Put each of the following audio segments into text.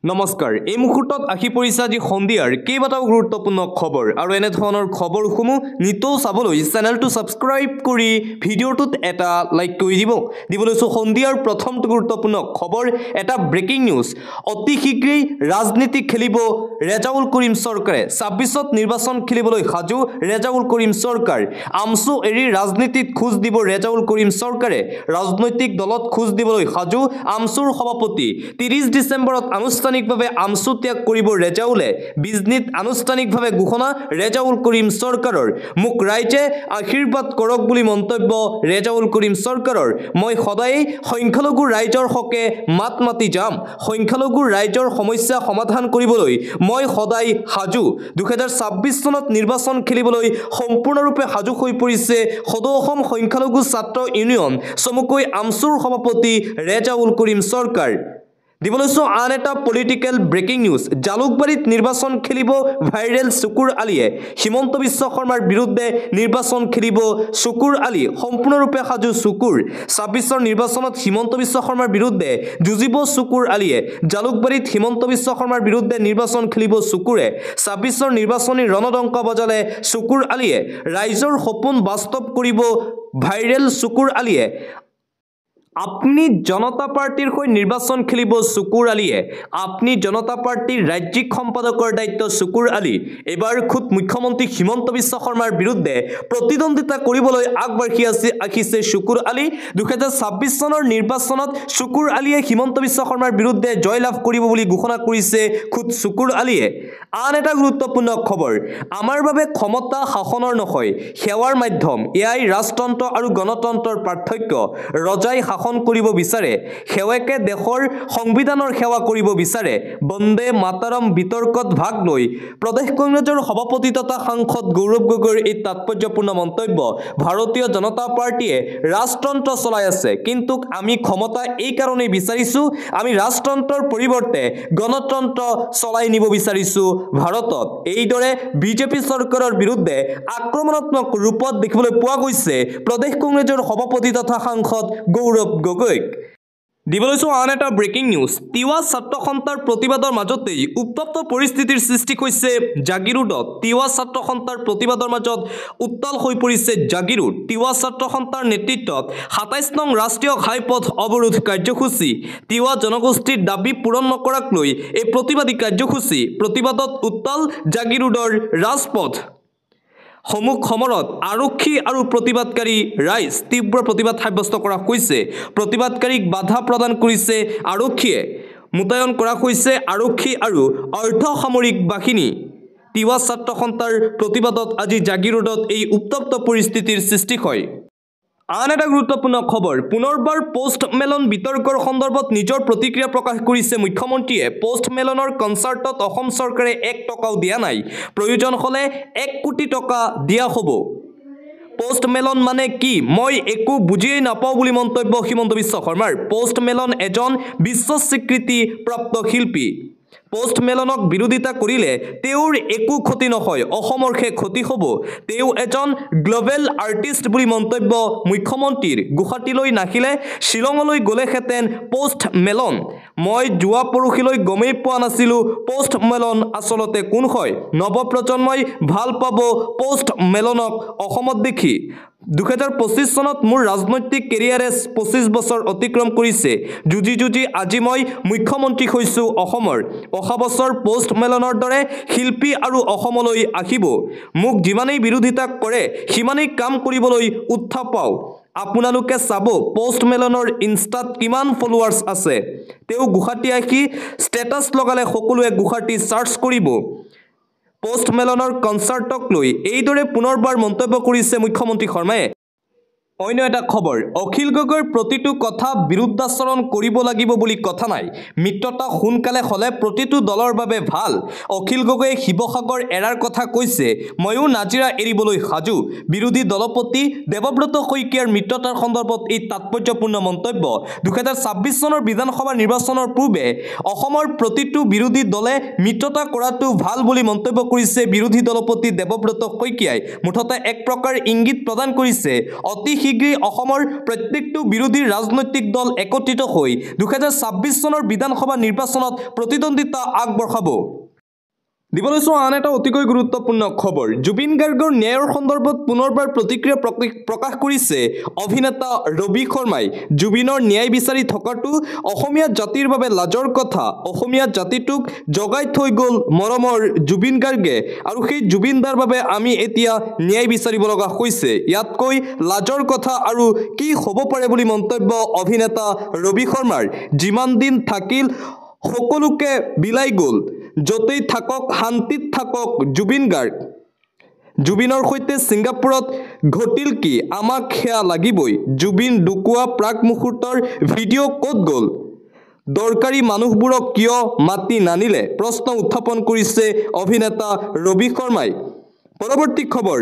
নমস্কাৰ এই মুহূৰ্তত আহি পৰিছে আজি সন্ধিয়াৰ কেইবাটাও গুৰুত্বপূৰ্ণ খবৰ আৰু এনে ধৰণৰ খবৰসমূহ নিতৌ চাবলৈ চেনেলটো সাবস্ক্ৰাইব কৰি ভিডিঅ'টোত এটা লাইক কৰি দিবলৈছো সন্ধিয়াৰ প্ৰথমটো গুৰুত্বপূৰ্ণ খবৰ এটা ব্ৰেকিং নিউজ অতি শীঘ্ৰেই ৰাজনীতি খেলিব ৰেজাউল কৰিম চৰকাৰে 26ত নিৰ্বাচন খেলিবলৈ সাজু ৰেজাউল কৰিম চৰকাৰ আমসু এৰি ৰাজনীতিত খোজ দিব ৰেজাউল কৰিম চৰকাৰে ৰাজনৈতিক দলত খোজ দিবলৈ সাজু আমসুৰ সভাপতি 30 ডিসেম্বৰত আনুষ্ঠানিকভাৱে আমসু ত্যাগ কৰিব ৰেজাউলে বিজনেছ আনুষ্ঠানিকভাৱে ঘোষণা ৰেজাউল কৰিম চৰকাৰৰ মুক ৰাইজে আশীৰ্বাদ কৰক বুলি মন্তব্য ৰেজাউল কৰিম চৰকাৰৰ মই সদায় সংখ্যালঘু ৰাইজৰ হকে মাত মাতি যাম সংখ্যালঘু ৰাইজৰ সমস্যা সমাধান কৰিবলৈ মই সদায় সাজু 2026 চনত নিৰ্বাচন খেলিবলৈ সম্পূৰ্ণৰূপে সাজু হৈ পৰিছে সদৌ অসম সংখ্যালঘু ছাত্ৰ ইউনিয়ন চমুকৈ আমসুৰ সভাপতি ৰেজাউল কৰিম চৰকাৰ দিবলৈছো আন এটা পলিটিক্যাল ব্ৰেকিং নিউজ জালুকবাৰীত নিৰ্বাচন খেলিব ভাইৰেল শুকুৰ আলীয়ে হিমন্ত বিশ্ব শৰ্মাৰ বিৰুদ্ধে নিৰ্বাচন খেলিব শুকুৰ আলী সম্পূৰ্ণৰূপে সাজু শুকুৰ 26ৰ নিৰ্বাচনত হিমন্ত বিশ্ব শৰ্মাৰ বিৰুদ্ধে যুঁজিব শুকুৰ আলীয়ে জালুকবাৰীত হিমন্ত বিশ্ব শৰ্মাৰ বিৰুদ্ধে নিৰ্বাচন খেলিব শুকুৰে 26ৰ নিৰ্বাচনী ৰণদংক বজালে শুকুৰ আলীয়ে ৰাইজৰ সপোন বাস্তৱ কৰিব ভাইৰেল শুকুৰ আলীয়ে আপনি জনতা পাৰ্টিৰ হৈ নিৰ্বাচন খেলিব শুকুৰ আলীয়ে আপনি জনতা পাৰ্টিৰ ৰাজ্যিক সম্পাদকৰ দায়িত্ব শুকুৰ আলী এবাৰ খুদ মুখ্যমন্ত্ৰী হিমন্ত বিশ্ব শৰ্মাৰ বিৰুদ্ধে প্ৰতিদ্বন্দ্বিতা কৰিবলৈ আগবাঢ়ি আহিছে শুকুৰ আলী 2026 চনৰ নিৰ্বাচনত শুকুৰ আলীয়ে হিমন্ত বিশ্ব শৰ্মাৰ বিৰুদ্ধে জয়লাভ কৰিব বুলি ঘোষণা কৰিছে খুদ শুকুৰ আলীয়ে আন এটা গুৰুত্বপূৰ্ণ খবৰ আমাৰ বাবে ক্ষমতা শাসনৰ নহয় সেৱাৰ মাধ্যম এয়াই ৰাজতন্ত্ৰ আৰু গণতন্ত্ৰৰ পাৰ্থক্য ৰজাই শাসন কৰিব বিচাৰে সেৱাকে দেশৰ সংবিধানৰ সেৱা কৰিব বিচাৰে বন্দে মাতাৰম বিতৰ্কত ভাগ লৈ প্ৰদেশ কংগ্ৰেছৰ সভাপতি তথা সাংসদ গৌৰৱ গগৈৰ এই তাৎপৰ্যপূৰ্ণ মন্তব্য ভাৰতীয় জনতা পাৰ্টিয়ে ৰাজতন্ত্ৰ চলাই আছে কিন্তু আমি ক্ষমতা এই কাৰণেই বিচাৰিছো আমি ৰাজতন্ত্ৰৰ পৰিৱৰ্তে গণতন্ত্ৰ চলাই নিব বিচাৰিছো ভাৰতত এইদৰে বিজেপি চৰকাৰৰ বিৰুদ্ধে আক্ৰমণাত্মক ৰূপত দেখিবলৈ পোৱা গৈছে প্ৰদেশ কংগ্ৰেছৰ সভাপতি তথা সাংসদ গৌৰৱ গগৈক দিবলৈছো আন এটা ব্ৰেকিং নিউজ তিৱা ছাত্ৰ সন্থাৰ প্ৰতিবাদৰ মাজতেই উত্তপ্ত পৰিস্থিতিৰ সৃষ্টি হৈছে জাগিৰোডত তিৱা ছাত্ৰ সন্থাৰ প্ৰতিবাদৰ মাজত উত্তাল হৈ পৰিছে জাগিৰোড তিৱা ছাত্ৰ সন্থাৰ নেতৃত্বত 27 নং ৰাষ্ট্ৰীয় ঘাইপথ অৱৰোধ কাৰ্যসূচী তিৱা জনগোষ্ঠীৰ দাবী পূৰণ নকৰাক লৈ এই প্ৰতিবাদী কাৰ্যসূচী প্ৰতিবাদত উত্তাল জাগিৰোডৰ ৰাজপথ সমুখ সমৰত আৰক্ষী আৰু প্ৰতিবাদকাৰী ৰাইজ তীব্ৰ প্ৰতিবাদ সাব্যস্ত কৰা হৈছে প্ৰতিবাদকাৰীক বাধা প্ৰদান কৰিছে আৰক্ষীয়ে মুতায়ন কৰা হৈছে আৰক্ষী আৰু অৰ্ধ সামৰিক বাহিনী তিৱা ছাত্ৰ সন্থাৰ প্ৰতিবাদত আজি জাগিৰোডত এই উত্তপ্ত পৰিস্থিতিৰ সৃষ্টি হয় আন এটা গুৰুত্বপূৰ্ণ খবৰ পুনৰবাৰ পোষ্ট মেলন বিতৰ্কৰ সন্দৰ্ভত নিজৰ প্ৰতিক্ৰিয়া প্ৰকাশ কৰিছে মুখ্যমন্ত্ৰীয়ে পোষ্ট মেলনৰ কনচাৰ্টত অসম চৰকাৰে 1 টকাও দিয়া নাই প্ৰয়োজন হলে 1 কোটি টকা দিয়া হ'ব পোষ্ট মেলন মানে কি মই একো বুজিয়ে নাপাওঁ বুলি মন্তব্য হিমন্ত বিশ্ব শৰ্মাৰ পোষ্ট মেলন এজন বিশ্ব স্বীকৃতি প্ৰাপ্ত শিল্পী পোষ্ট মেলনক বিৰোধিতা কৰিলে তেওঁৰ একো ক্ষতি নহয় অসমৰহে ক্ষতি হ'ব তেওঁ এজন গ্লোবেল আৰ্টিষ্ট বুলি মন্তব্য মুখ্যমন্ত্ৰীৰ গুৱাহাটীলৈ নাহিলে শিলঙলৈ গলেহেঁতেন পোষ্ট মেলন মই যোৱা পৰহিলৈ গমেই পোৱা নাছিলো পোষ্ট মেলন আচলতে কোন হয় নৱপ্ৰজন্মই ভাল পাব পোষ্ট মেলনক অসমত দেখি 2025 চনত মোৰ ৰাজনৈতিক কেৰিয়াৰে 25 বছৰ অতিক্ৰম কৰিছে যুজি আজি মই মুখ্যমন্ত্ৰী হৈছো অসমৰ অহা বছৰ পোষ্ট মেলনৰ দৰে শিল্পী আৰু অসমলৈ আহিব মোক যিমানেই বিৰোধিতা কৰে সিমানেই কাম কৰিবলৈ উৎসাহ পাওঁ আপোনালোকে চাব পোষ্ট মেলনৰ ইনষ্টাত কিমান ফলোৱাৰ্স আছে তেওঁ গুৱাহাটী আহি ষ্টেটাছ লগালে সকলোৱে গুৱাহাটী সাৰ্চ কৰিব পোষ্ট মেলনৰ কনচাৰ্টক লৈ এইদৰে পুনৰবাৰ মন্তব্য কৰিছে মুখ্যমন্ত্ৰী শৰ্মায়ে অন্য এটা খবৰ অখিল গগৈৰ প্ৰতিটো কথা বিৰুদ্ধাচৰণ কৰিব লাগিব বুলি কথা নাই মিত্ৰতা সোনকালে হলে প্ৰতিটো দলৰ বাবে ভাল অখিল গগৈয়ে শিৱসাগৰ এৰাৰ কথা কৈছে ময়ো নাজিৰা এৰিবলৈ সাজু বিৰোধী দলপতি দেৱব্ৰত শইকীয়াৰ মিত্ৰতাৰ সন্দৰ্ভত এই তাৎপৰ্যপূৰ্ণ মন্তব্য 2026 চনৰ বিধানসভা নিৰ্বাচনৰ পূৰ্বে অসমৰ প্ৰতিটো বিৰোধী দলে মিত্ৰতা কৰাটো ভাল বুলি মন্তব্য কৰিছে বিৰোধী দলপতি দেৱব্ৰত শইকীয়াই মুঠতে এক প্ৰকাৰ ইংগিত প্ৰদান কৰিছে অতি শীঘ্ৰেই অসমৰ প্ৰত্যেকটো বিৰোধী ৰাজনৈতিক দল একত্ৰিত হৈ 2026 চনৰ বিধানসভা নিৰ্বাচনত প্ৰতিদ্বন্দ্বিতা আগবঢ়াব দিবলৈ আন এটা অতিকৈ গুৰুত্বপূৰ্ণ খবৰ জুবিন গাৰ্গৰ ন্যায়ৰ সন্দৰ্ভত পুনৰবাৰ প্ৰতিক্ৰিয়া প্ৰকাশ কৰিছে অভিনেতা ৰবি শৰ্মাই জুবিনৰ ন্যায় বিচাৰি থকাটো অসমীয়া জাতিৰ বাবে লাজৰ কথা অসমীয়া জাতিটোক জগাই থৈ গ'ল মৰমৰ জুবিন গাৰ্গে আৰু সেই জুবিনদাৰ বাবে আমি এতিয়া ন্যায় বিচাৰিব লগা হৈছে ইয়াতকৈ লাজৰ কথা আৰু কি হ'ব পাৰে বুলি মন্তব্য অভিনেতা ৰবি শৰ্মাৰ যিমান দিন থাকিল সকলোকে বিলাই গ'ল যতেই থাকক শান্তিত থাকক জুবিন গাৰ্গ জুবিনৰ সৈতে ছিংগাপুৰত ঘটিল কি আমাক সেয়া লাগিবই জুবিন ঢুকুৱা প্ৰাক মুহূৰ্তৰ ভিডিঅ' ক'ত গ'ল দৰকাৰী মানুহবোৰক কিয় মাতি নানিলে প্ৰশ্ন উত্থাপন কৰিছে অভিনেতা ৰবি শৰ্মাই পৰৱৰ্তী খবৰ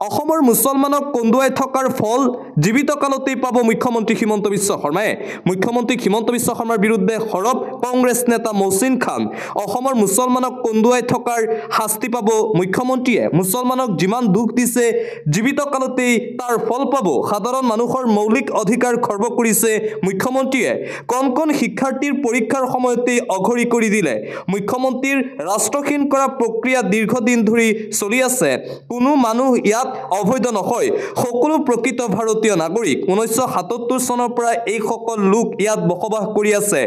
অসমৰ মুছলমানক কন্দুৱাই থকাৰ ফল জীৱিত কালতেই পাব মুখ্যমন্ত্ৰী হিমন্ত বিশ্ব শৰ্মাই মুখ্যমন্ত্ৰী হিমন্ত বিশ্ব শৰ্মাৰ বিৰুদ্ধে সৰব কংগ্ৰেছ নেতা মহচিন খান অসমৰ মুছলমানক কন্দুৱাই থকাৰ শাস্তি পাব মুখ্যমন্ত্ৰীয়ে মুছলমানক যিমান দুখ দিছে জীৱিত কালতেই তাৰ ফল পাব সাধাৰণ মানুহৰ মৌলিক অধিকাৰ খৰ্ব কৰিছে মুখ্যমন্ত্ৰীয়ে কণ শিক্ষাৰ্থীৰ পৰীক্ষাৰ সময়তেই অঘৰী কৰি দিলে মুখ্যমন্ত্ৰীৰ ৰাষ্ট্ৰহীন কৰা প্ৰক্ৰিয়া দীৰ্ঘদিন ধৰি চলি আছে কোনো মানুহ ইয়াত অবৈধ নহয় সকলো প্ৰকৃত ভাৰতীয় নাগৰিক 1977 চনৰ পৰা এই সকল লোক ইয়াত বসবাস কৰি আছে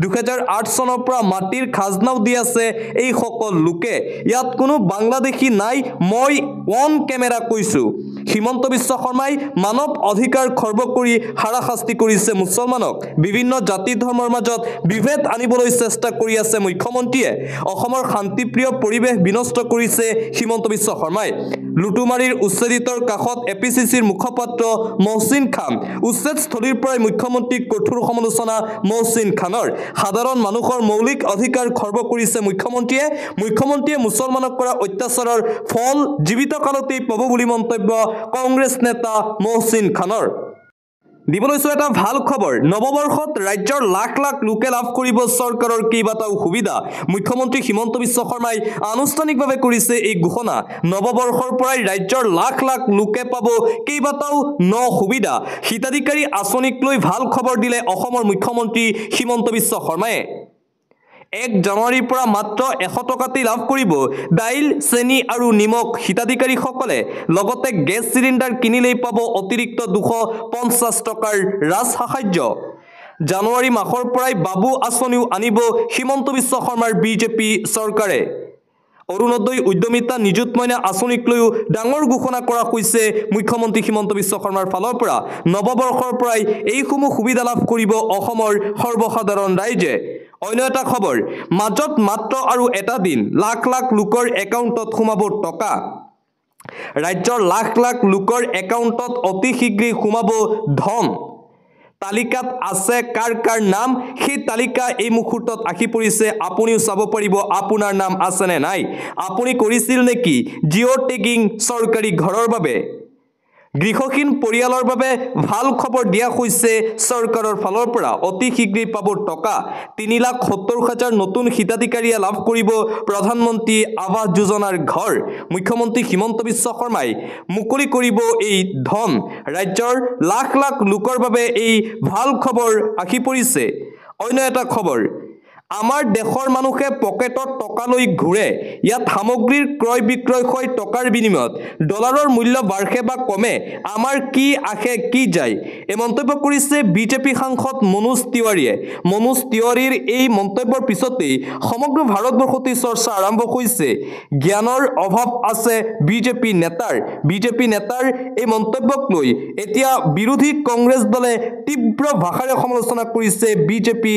2008 চনৰ পৰা মাটিৰ খাজনাও দি আছে এই সকল লোকে ইয়াত কোনো বাংলাদেশী নাই মই অন কেমেৰা কৈছো হিমন্ত বিশ্ব শৰ্মাই মানৱ অধিকাৰ খৰ্ব কৰি হাৰাশাস্তি কৰিছে মুছলমানক বিভিন্ন জাতি ধৰ্মৰ মাজত বিভেদ আনিবলৈ চেষ্টা কৰি আছে মুখ্যমন্ত্ৰীয়ে অসমৰ শান্তিপ্ৰিয় পৰিৱেশ বিনষ্ট কৰিছে হিমন্ত বিশ্ব শৰ্মাই লুটুমাৰীৰ উচ্ছেদিতৰ কাষত এপিচিচিৰ মুখপাত্ৰ মহচিন খান উচ্ছেদস্থলীৰ পৰাই মুখ্যমন্ত্ৰীক কঠোৰ সমালোচনা মহচিন খানৰ সাধাৰণ মানুহৰ মৌলিক অধিকাৰ খৰ্ব কৰিছে মুখ্যমন্ত্ৰীয়ে মুছলমানক কৰা অত্যাচাৰৰ ফল জীৱিত কালতেই পাব বুলি মন্তব্য কংগ্ৰেছ নেতা মহচিন খানৰ দিবলৈ এটা ভাল খবৰ নৱবৰ্ষত ৰাজ্যৰ লাখ লাখ লোকে লাভ কৰিব চৰকাৰৰ কেইবাটাও সুবিধা মুখ্যমন্ত্ৰী হিমন্ত বিশ্ব শৰ্মাই আনুষ্ঠানিকভাৱে কৰিছে এই ঘোষণা নৱবৰ্ষৰ পৰাই ৰাজ্যৰ লাখ লাখ লোকে পাব কেইবাটাও সুবিধা হিতাধিকাৰী আঁচনিক লৈ ভাল খবৰ দিলে অসমৰ মুখ্যমন্ত্ৰী হিমন্ত বিশ্ব শৰ্মাই 1 জানুৱাৰীৰ পৰা মাত্ৰ 100 টকাতেই লাভ কৰিব দাইল চেনি আৰু নিমখ হিতাধিকাৰীসকলে লগতে গেছ চিলিণ্ডাৰ কিনিলেই পাব অতিৰিক্ত 250 টকাৰ ৰাজ সাহায্য জানুৱাৰী মাহৰ পৰাই বাবু আঁচনিও আনিব হিমন্ত বিশ্ব শৰ্মাৰ বিজেপি চৰকাৰে অৰুণোদয় উদ্যমিতা নিযুত মইনা আঁচনিক লৈও ডাঙৰ ঘোষণা কৰা হৈছে মুখ্যমন্ত্ৰী হিমন্ত বিশ্ব শৰ্মাৰ ফালৰ পৰা নৱবৰ্ষৰ পৰাই এইসমূহ সুবিধা লাভ কৰিব অসমৰ সৰ্বসাধাৰণ ৰাইজে অন্য এটা খবৰ মাজত মাত্ৰ আৰু এটা দিন লাখ লাখ লোকৰ একাউণ্টত সোমাব টকা ৰাজ্যৰ লাখ লাখ লোকৰ একাউণ্টত অতি শীঘ্ৰেই সোমাব ধন তালিকাত আছে কাৰ নাম সেই তালিকা এই মুহূৰ্তত আহি পৰিছে আপুনিও চাব পাৰিব আপোনাৰ নাম আছে নে নাই আপুনি কৰিছিল নেকি জিঅ' টেগিং চৰকাৰী ঘৰৰ বাবে গৃহহীন পৰিয়ালৰ বাবে ভাল খবৰ দিয়া হৈছে চৰকাৰৰ ফালৰ পৰা অতি শীঘ্ৰেই পাব টকা 3,70,000 নতুন হিতাধিকাৰীয়ে লাভ কৰিব প্ৰধানমন্ত্ৰী আৱাস যোজনাৰ ঘৰ মুখ্যমন্ত্ৰী হিমন্ত বিশ্ব শৰ্মাই মুকলি কৰিব এই ধন ৰাজ্যৰ লাখ লাখ লোকৰ বাবে এই ভাল খবৰ আহি পৰিছে অন্য এটা খবৰ আমাৰ দেশৰ মানুহে পকেটত টকা লৈ ঘূৰে ইয়াত সামগ্ৰীৰ ক্ৰয় বিক্ৰয় হয় টকাৰ বিনিময়ত ডলাৰৰ মূল্য বাঢ়ে বা কমে আমাৰ কি আহে কি যায় এই মন্তব্য কৰিছে বিজেপি সাংসদ মনোজ তিৱাৰীৰ এই মন্তব্যৰ পিছতেই সমগ্ৰ ভাৰতবৰ্ষতে চৰ্চা আৰম্ভ হৈছে জ্ঞানৰ অভাৱ আছে বিজেপি নেতাৰ এই মন্তব্যক লৈ এতিয়া বিৰোধী কংগ্ৰেছ দলে তীব্ৰ ভাষাৰে সমালোচনা কৰিছে বিজেপি